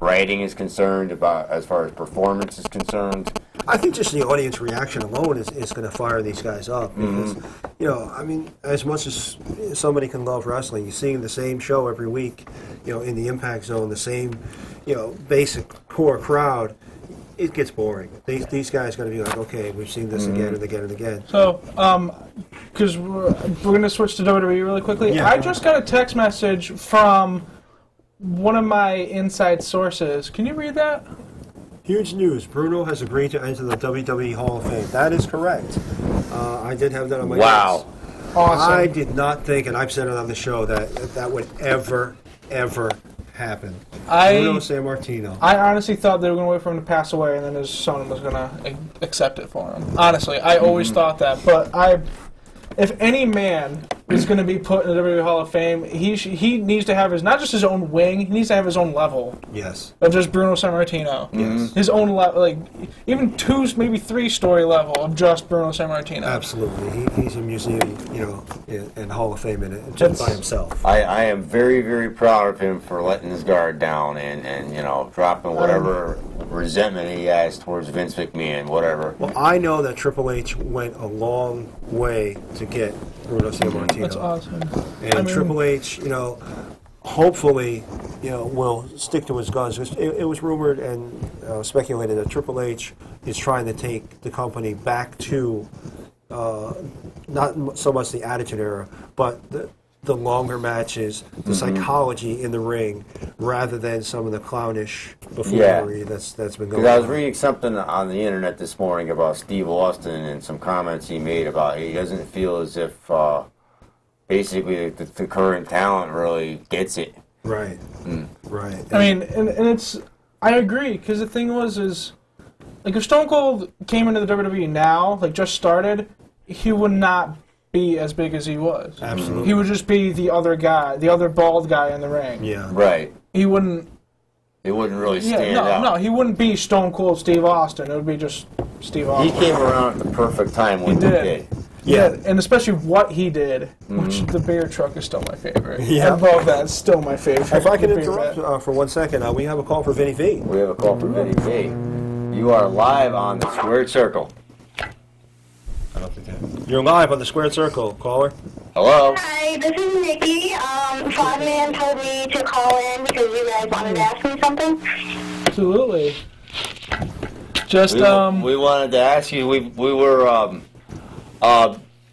writing is concerned, as far as performance is concerned. I think just the audience reaction alone is going to fire these guys up. Because, I mean, as much as somebody can love wrestling, you're seeing the same show every week, in the Impact Zone, the same, basic core crowd. It gets boring. These guys got to be like, okay, we've seen this again and again and again. So, because we're going to switch to WWE really quickly. Yeah. I just got a text message from one of my inside sources. Can you read that? Huge news. Bruno has agreed to enter the WWE Hall of Fame. That is correct. I did have that on my notes. Awesome. I did not think, and I've said it on the show, that would ever happen. Bruno Sammartino. I honestly thought they were going to wait for him to pass away and then his son was going to accept it for him. Honestly, I always thought that. But if any man is going to be put in the WWE Hall of Fame, he needs to have not just his own wing, he needs to have his own level. Yes. Of just Bruno Sammartino. Yes. His own level, even 2, maybe 3-story level of just Bruno Sammartino. Absolutely. He's a museum, and Hall of Fame in it, just by himself. I am very, very proud of him for letting his guard down and dropping whatever resentment he has towards Vince McMahon, whatever. Well, I know that Triple H went a long way to get Bruno Sammartino. That's awesome. And Triple H, hopefully, will stick to his guns. It was rumored and speculated that Triple H is trying to take the company back to not so much the Attitude Era, but the longer matches, the psychology in the ring, rather than some of the clownish buffoonery that's been going on. I was reading something on the internet this morning about Steve Austin and some comments he made about he doesn't feel as if basically the current talent really gets it. Right. Right. I mean, and it's, I agree, because the thing is, if Stone Cold came into the WWE now, just started, he would not be as big as he was. Absolutely. He would just be the other guy, the other bald guy in the ring. Yeah. Right. He wouldn't... It wouldn't really stand out. No, he wouldn't be Stone Cold Steve Austin. It would be just Steve Austin. He came around at the perfect time when he did. Yeah, and especially what he did, which the beer truck is still my favorite. Yeah. Above that, it's still my favorite. If I can The beer interrupt vat. for 1 second, we have a call for Vinnie V. We have a call for Vinnie V. You are live on the Squared Circle. I don't think that. You're live on the Squared Circle, caller. Hello. Hi, this is Nikki. Frogman told me to call in because you guys wanted to ask me something. Absolutely. Just We wanted to ask you. We were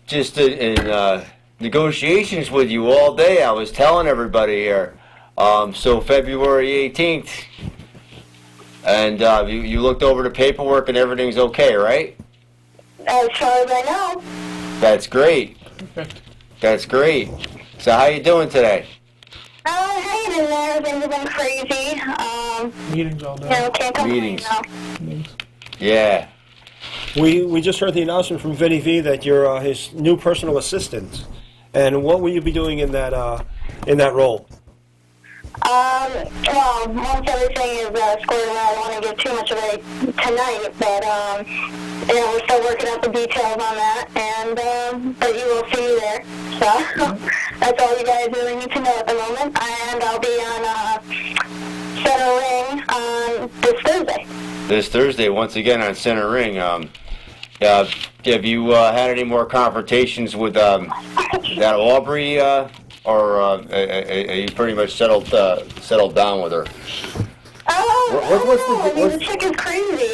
just in negotiations with you all day. I was telling everybody here. So February 18th, and you looked over the paperwork and everything's okay, right? As far as I know. That's great. That's great. So how you doing today? Hanging in there. Things have been crazy. meetings all day. Can't complain Meetings. now. Meetings. Yeah. We just heard the announcement from Vinnie V that you're his new personal assistant. And what will you be doing in that role? Well, once everything is squared away, I don't want to give too much away tonight, but, we're still working out the details on that, and, but you will see me there. So, that's all you guys really need to know at the moment, and I'll be on, Center Ring on this Thursday. This Thursday, once again on Center Ring. Have you had any more confrontations with that Aubrey, or are you pretty much settled down with her? The chick is crazy,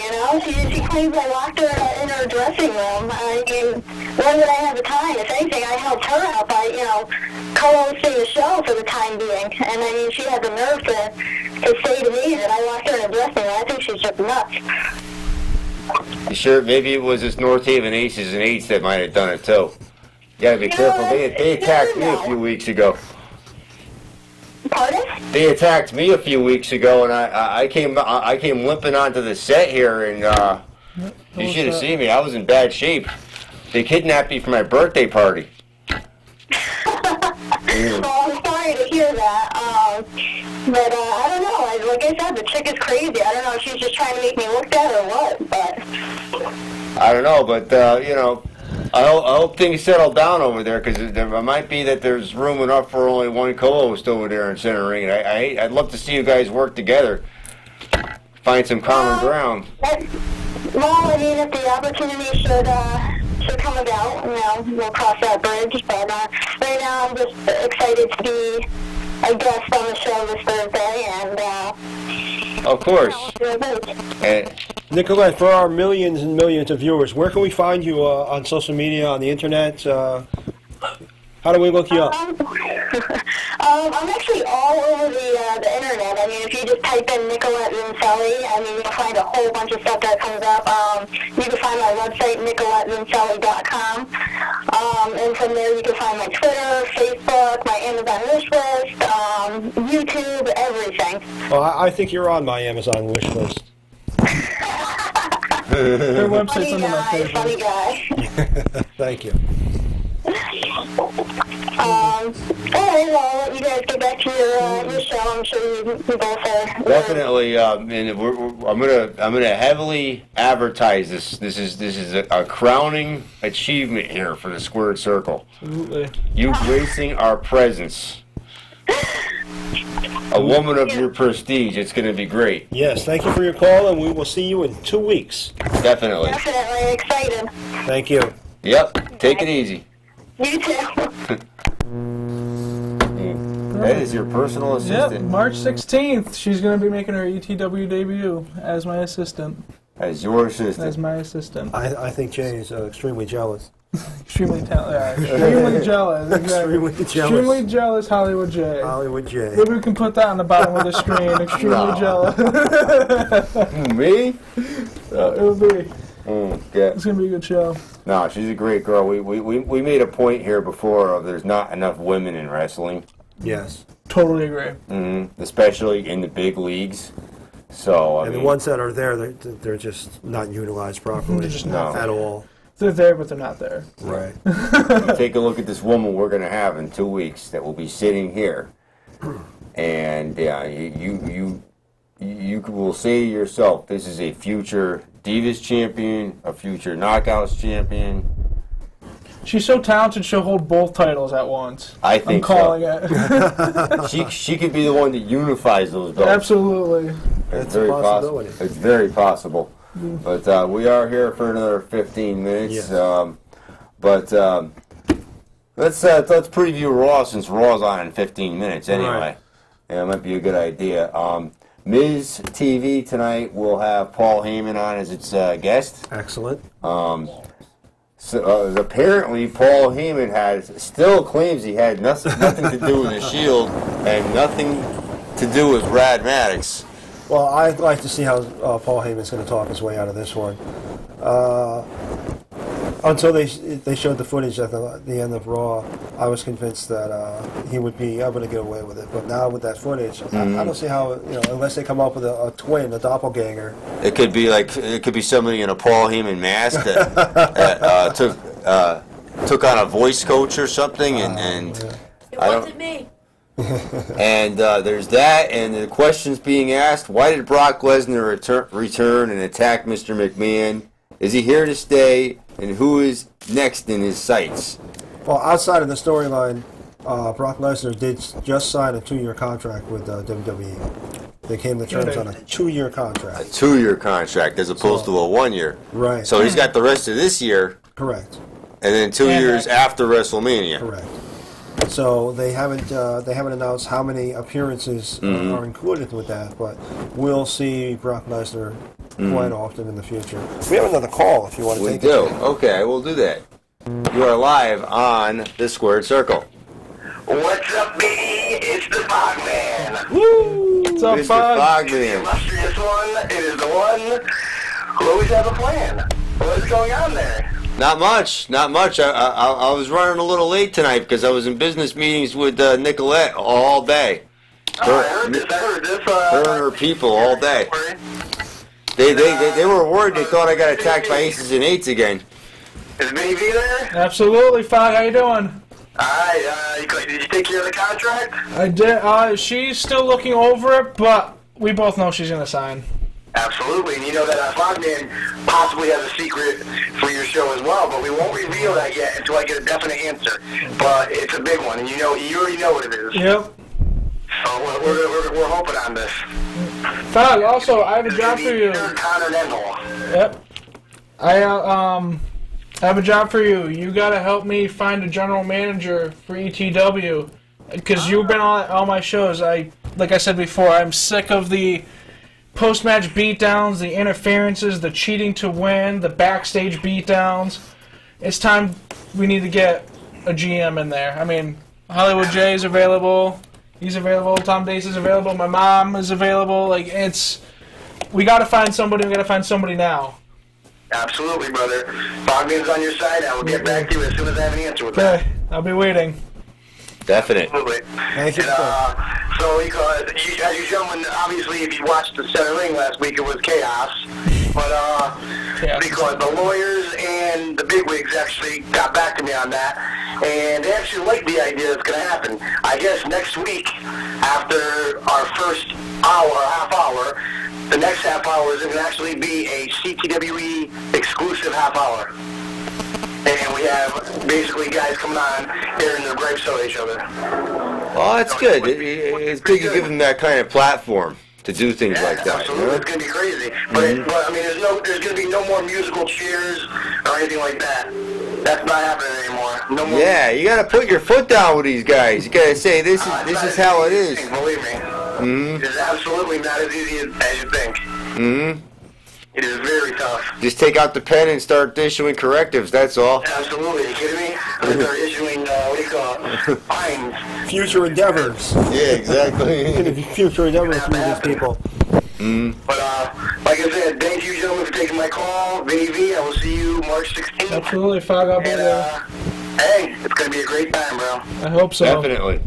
She claims I locked her in her dressing room. I mean, when did I have the time? If anything, I helped her out by, co-hosting the show for the time being. And I mean, she had the nerve to say to me that I locked her in a dressing room. I think she's just nuts. You sure? Maybe it was this North Haven Aces and Eights that might have done it too. You gotta be careful. They attacked me a few weeks ago. Pardon? They attacked me a few weeks ago, and I came limping onto the set here, and you should have seen me. I was in bad shape. They kidnapped me for my birthday party. Well, I'm sorry to hear that. But I don't know. Like I said, the chick is crazy. I don't know if she's just trying to make me look bad or what. But I don't know, but I hope things settle down over there, because it might be that there's room enough for only one co-host over there in Center Ring. And I'd love to see you guys work together, find some common ground. Well, I mean, if the opportunity should come about, we'll cross that bridge. But right now, I'm just excited to be a guest on the show this Thursday, and of course. Nicolette, for our millions and millions of viewers, where can we find you on social media, on the internet? How do we look you up? I'm actually all over the internet. I mean, if you just type in Nicolette Vincelli, you'll find a whole bunch of stuff that comes up. You can find my website, NicoletteVincelli.com. And from there you can find my Twitter, Facebook, my Amazon wish list, YouTube, everything. Well, I think you're on my Amazon wish list. Their website's under my page. Funny guy. Thank you. Alright, well, I'll let you guys get back to your show. I'm sure you both are. Definitely, and I'm gonna heavily advertise this. This is a crowning achievement here for the Squared Circle. Absolutely. You gracing our presence. A woman of your prestige. It's gonna be great. Yes, thank you for your call, and we will see you in 2 weeks. Definitely. Definitely excited. Thank you. Yep. Take it easy. You too. That is your personal assistant. Yep, March 16th, she's going to be making her ETW debut as my assistant. As your assistant. As my assistant. I think Jay is extremely jealous. Extremely talented. Extremely jealous. Exactly. Extremely jealous Hollywood J. Hollywood J. Maybe we can put that on the bottom of the screen. Extremely jealous. Me? It would be. Yeah. It's going to be a good show. No, she's a great girl. We made a point here before of there's not enough women in wrestling. Yes. Totally agree. Mm-hmm. Especially in the big leagues. So the ones that are there, they're just not utilized properly. They're just not at all. They're there, but they're not there. Right. Take a look at this woman we're going to have in 2 weeks that will be sitting here, and you will say to yourself, this is a future Divas champion, a future Knockouts champion. She's so talented, she'll hold both titles at once. I think I'm calling it. she could be the one that unifies those belts. Absolutely. It's very possible. It's very possible. But we are here for another 15 minutes. Yes. Let's preview Raw since Raw's on in 15 minutes anyway. Right. Yeah, it might be a good idea. Miz TV tonight will have Paul Heyman on as its guest. Excellent. So apparently Paul Heyman still claims he had nothing to do with the Shield and nothing to do with Brad Maddox. Well, I'd like to see how Paul Heyman's going to talk his way out of this one. Until they showed the footage at the end of Raw, I was convinced that he would be able to get away with it. But now with that footage, I don't see how, unless they come up with a twin, a doppelganger. It could be somebody in a Paul Heyman mask that took on a voice coach or something, and It wasn't me. And there's that, and the questions being asked: why did Brock Lesnar return and attack Mr. McMahon? Is he here to stay? And who is next in his sights? Well, outside of the storyline, Brock Lesnar did just sign a 2-year contract with WWE. They came to terms on a 2-year contract. A 2-year contract as opposed to a 1-year. Right. So he's got the rest of this year. Correct. And then 2 years after WrestleMania. Correct. So they haven't announced how many appearances are included with that, but we'll see Brock Lesnar quite often in the future. We have another call if you want to take it. We do. Okay, we'll do that. You are live on the Squared Circle. What's up, Vinnie? It's the Fogman. Woo! What's up, Mr. Fog? The Fogman. illustrious one. It is the one who always has a plan. What's going on there? Not much. I was running a little late tonight because I was in business meetings with Nicolette all day. I heard this. Her and her people all day. They were worried. They thought I got attacked by aces and eights again. Is Vinnie V there? Absolutely, Fog. How you doing? Alright, did you take care of the contract? I did. She's still looking over it, but we both know she's gonna sign. Absolutely, and you know that Fogman possibly has a secret for your show as well, but we won't reveal that yet until I get a definite answer. But it's a big one, and you already know what it is. Yep. So we're hoping on this. Fog. Also, I have a job for you. Intercontinental. Yep. I have a job for you. You gotta help me find a general manager for ETW, because you've been on all my shows. Like I said before, I'm sick of the post-match beatdowns, the interferences, the cheating to win, the backstage beatdowns. It's time we need to get a GM in there. I mean, Hollywood J is available. He's available. Tom Dace is available. My mom is available. We got to find somebody. We got to find somebody now. Absolutely, brother. Fogman's on your side. I will get back to you as soon as I have an answer with that. Okay, I'll be waiting. Definite. Absolutely. Thank you. So, as you gentlemen, obviously, if you watched the Center Ring last week, it was chaos. But because the lawyers and the bigwigs actually got back to me on that, and they actually like the idea that's going to happen. I guess next week, after our first half hour, the next half hour is going to actually be a CTWE exclusive half hour. And we have basically guys coming on airing their gripes at each other. Well, that's good. It's good to give them that kind of platform to do things like that. Absolutely. You know? It's going to be crazy. But I mean, there's going to be no more musical cheers or anything like that. That's not happening anymore. No more. Yeah, you got to put your foot down with these guys. You got to say this is how it is. Believe me. It's absolutely not as easy as you think. It is very tough. Just take out the pen and start issuing correctives, that's all. Absolutely. Are you kidding me? They're issuing, what do you call it? Fines. Future endeavors. Yeah, exactly. Future endeavors for these people. But, like I said, thank you, gentlemen, for taking my call. Vinnie V, I will see you March 16th. Absolutely, Fog. I'll be there. Hey, it's going to be a great time, bro. I hope so. Definitely.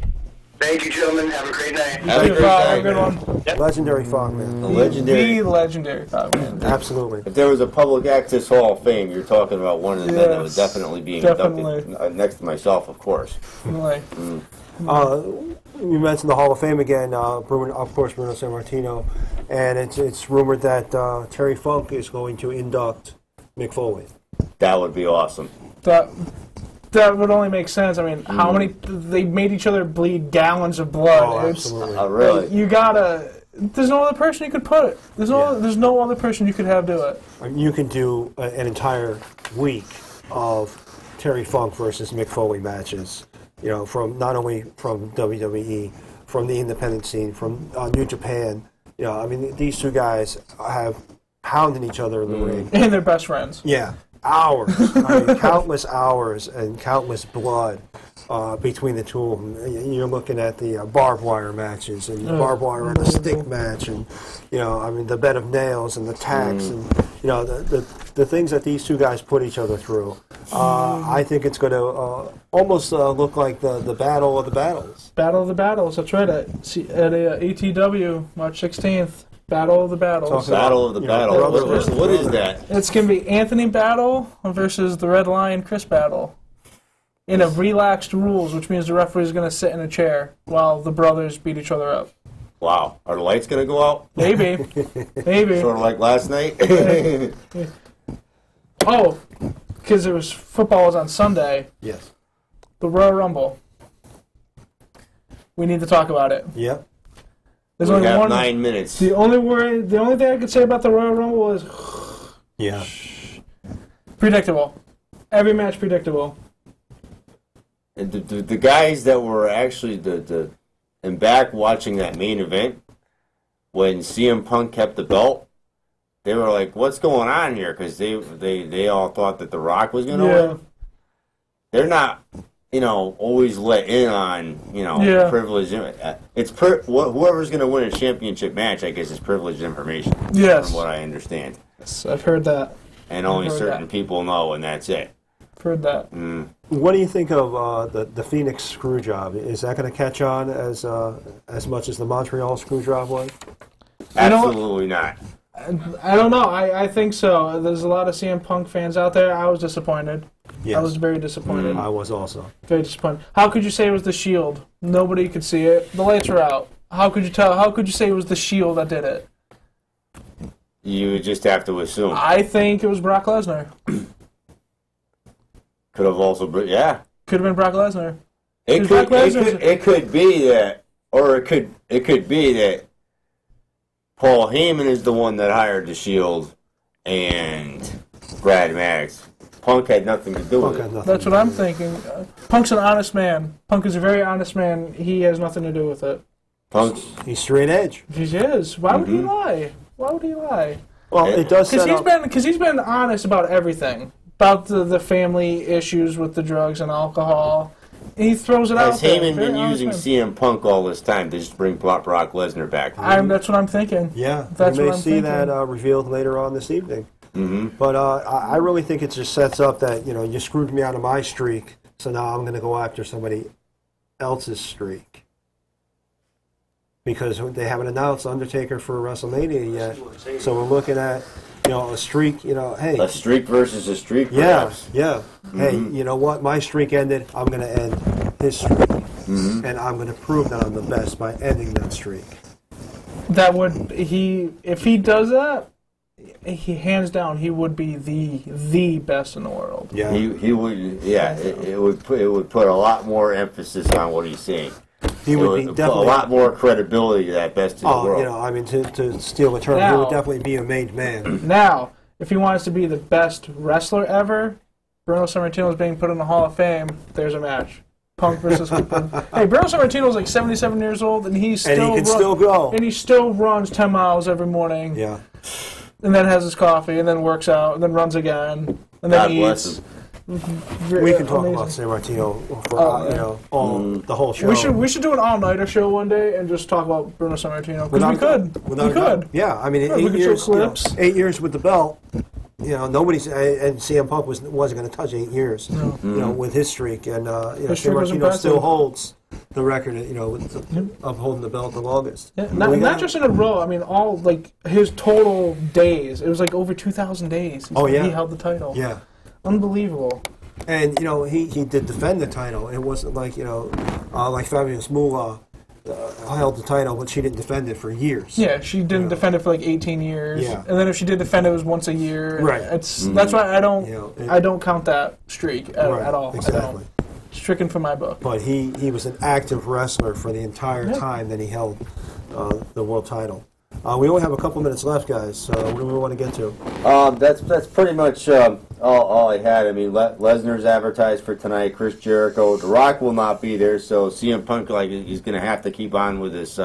Thank you, gentlemen. Have a great night. Have a great Have a night, good man. one. Legendary Fogman. A legendary. The legendary Fogman. Absolutely. If there was a public access Hall of Fame, you're talking about one of the men that would definitely be inducted, next to myself, of course. Definitely. You mentioned the Hall of Fame again, of course, Bruno Sammartino, and it's rumored that Terry Funk is going to induct Mick Foley. That would be awesome. That would only make sense. I mean, how many... They made each other bleed gallons of blood. Oh, absolutely. Oh, really? You gotta... There's no other person you could put it. There's no other person you could have do it. You can do an entire week of Terry Funk versus Mick Foley matches. From not only from WWE, from the independent scene, from New Japan. I mean, these two guys have pounded each other in the ring. And they're best friends. Yeah, hours. I mean, countless hours and countless blood between the two of them. You're looking at the barbed wire matches and the barbed wire on a stick match, and I mean, the bed of nails and the tacks, and the things that these two guys put each other through. I think it's going to almost look like the Battle of the Battles. Battle of the Battles, that's right. At ATW, March 16th. Battle of the Battles. Battle of the Battles. What is that? It's going to be Anthony Battle versus the Red Lion Chris Battle. In a relaxed rules, which means the referee is going to sit in a chair while the brothers beat each other up. Wow. Are the lights going to go out? Maybe. Maybe. Sort of like last night? Oh, because it was football was on Sunday. Yes. The Royal Rumble. We need to talk about it. Yep. There's we only have one, 9 minutes. The only thing I could say about the Royal Rumble is yeah, predictable. Every match predictable. And the guys that were actually and back watching that main event when CM Punk kept the belt, they were like, "What's going on here?" Because they all thought that The Rock was going to win. They're not, always let in on, privilege. It's whoever's going to win a championship match, I guess, is privileged information. Yes, from what I understand. Yes, I've heard that. And only certain people know, and that's it. I've heard that. What do you think of the Phoenix screw job? Is that going to catch on as much as the Montreal screw job was? Absolutely not. I don't know. I think so. There's a lot of CM Punk fans out there. I was disappointed. Yes. I was very disappointed. I was also. Very disappointed. How could you say it was the Shield? Nobody could see it. The lights were out. How could you tell? How could you say it was the Shield that did it? You would just have to assume. I think it was Brock Lesnar. Could have also been, yeah. Could have been Brock Lesnar. It could be that, or it could be that Paul Heyman is the one that hired the Shield, and Brad Maddox. Punk had nothing to do with it. That's what I'm thinking. Punk's an honest man. Punk is a very honest man. He has nothing to do with it. He's straight edge. He is. Why would he lie? Why would he lie? Well, it does because he's been honest about everything. About the family issues with the drugs and alcohol. He throws it out there. Has Heyman been using CM Punk all this time to just bring Brock Lesnar back? That's what I'm thinking. Yeah, that's we may what I'm see thinking. that revealed later on this evening. Mm-hmm. But I really think it just sets up that, you screwed me out of my streak, so now I'm going to go after somebody else's streak. Because they haven't announced Undertaker for WrestleMania yet. So we're looking at, a streak, hey. A streak versus a streak, perhaps. Yeah. Mm-hmm. Hey, you know what? My streak ended. I'm going to end his streak. Mm-hmm. And I'm going to prove that I'm the best by ending that streak. If he does that, he hands down, he would be the best in the world. Yeah, he would. Yeah, it would put a lot more emphasis on what he's saying. He would be definitely a lot more credibility to that best in the world. To steal the term, he would definitely be a made man. Now, if he wants to be the best wrestler ever, Bruno Sammartino is being put in the Hall of Fame. There's a match. Punk versus Hey, Bruno Sammartino is like 77 years old, and he can still go. And he still runs 10 miles every morning. Yeah. And then has his coffee, and then works out, and then runs again, and then eats. We can talk about Sammartino for the whole show. We should do an all-nighter show one day and just talk about Bruno Sammartino, because we could. Yeah, I mean, 8 years. 8 years with the belt. Nobody's and CM Punk wasn't going to touch 8 years. No. With his streak, and Sammartino still holds the record, of holding the belt the longest. Yeah, not just in a row. I mean, all his total days. It was like over 2,000 days. He held the title. Yeah, unbelievable. And he did defend the title. It wasn't like like Fabulous Moolah held the title, but she didn't defend it for years. Yeah, she didn't defend it for like 18 years. Yeah. And then if she did defend it, it was once a year. Right. That's why I don't I don't count that streak at all. Exactly. Stricken from my book. But he was an active wrestler for the entire time that he held the world title. We only have a couple minutes left, guys, so what do we want to get to? That's pretty much all I had. I mean, Lesnar's advertised for tonight. Chris Jericho, The Rock will not be there, so CM Punk he's going to have to keep on with this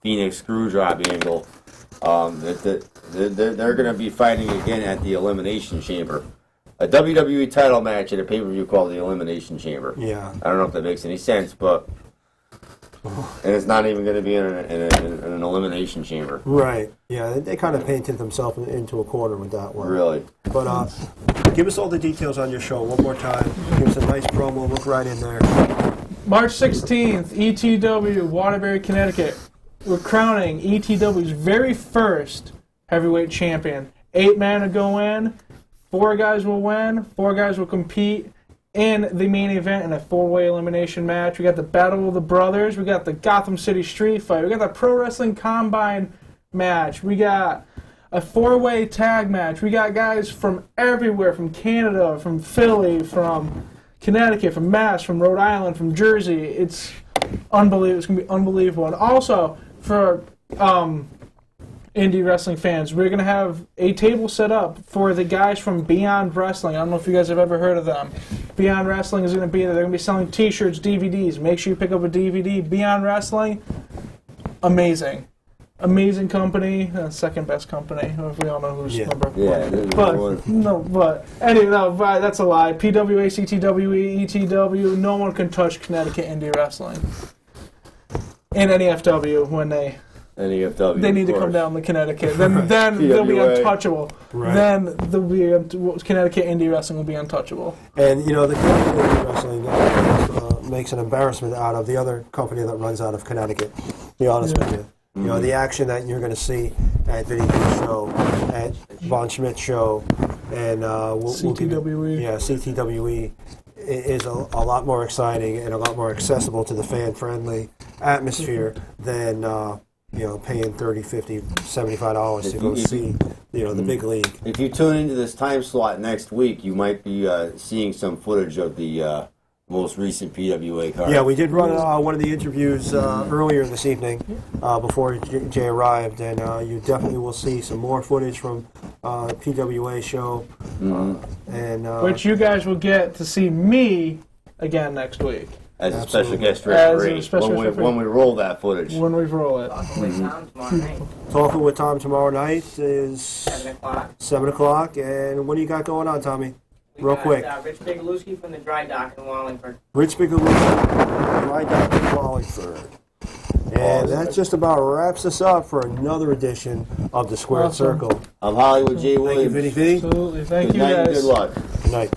Phoenix Screwjob angle. They're going to be fighting again at the Elimination Chamber. A WWE title match at a pay-per-view called the Elimination Chamber. Yeah. I don't know if that makes any sense, but... And it's not even going to be in an elimination chamber. Right. Yeah, they kind of painted themselves into a corner with that one. Really. But give us all the details on your show one more time. Give us a nice promo. Look right in there. March 16th, ETW, Waterbury, Connecticut. We're crowning ETW's very first heavyweight champion. 8 men will go in. 4 guys will win. 4 guys will compete in the main event in a 4-way elimination match. We got the Battle of the Brothers. We got the Gotham City Street Fight. We got the Pro Wrestling Combine match. We got a 4-way tag match. We got guys from everywhere, from Canada, from Philly, from Connecticut, from Mass, from Rhode Island, from Jersey. It's unbelievable. It's going to be unbelievable. And also, for indie wrestling fans, we're going to have a table set up for the guys from Beyond Wrestling. I don't know if you guys have ever heard of them. Beyond Wrestling is going to be there. They're going to be selling T-shirts, DVDs. Make sure you pick up a DVD. Beyond Wrestling, amazing. Amazing company. Second best company. If we all know who's number one. Yeah, But that's a lie. PWA, CTWE, ETW, no one can touch Connecticut indie wrestling. And NEFW when they need to come down to Connecticut. Then they'll be untouchable. Right. Then Connecticut indie wrestling will be untouchable. And, the Connecticut indie wrestling makes an embarrassment out of the other company that runs out of Connecticut, to be honest with you. The action that you're going to see at Vinnie's show, at Von Schmidt's show, and CTWE. CTWE is a lot more exciting and a lot more accessible to the fan-friendly atmosphere than paying $30, $50, $75 to go see the big league. If you tune into this time slot next week, you might be seeing some footage of the most recent PWA card. Yeah, we did run one of the interviews earlier this evening before Jay arrived, and you definitely will see some more footage from PWA show. Which you guys will get to see me again next week. As a special guest referee. When we roll that footage. When we roll it. Talking with Tom tomorrow night is 7 o'clock. 7 o'clock. And what do you got going on, Tommy? Real quick. Rich Bigalewski from the Dry Dock in Wallingford. Rich Bigalewski, Dry Dock in Wallingford. And that just about wraps us up for another edition of the Squared Circle. I'm Hollywood J. Williams. Thank you, Vinnie V. Absolutely. Thank Good you, night guys. and good luck. Good night.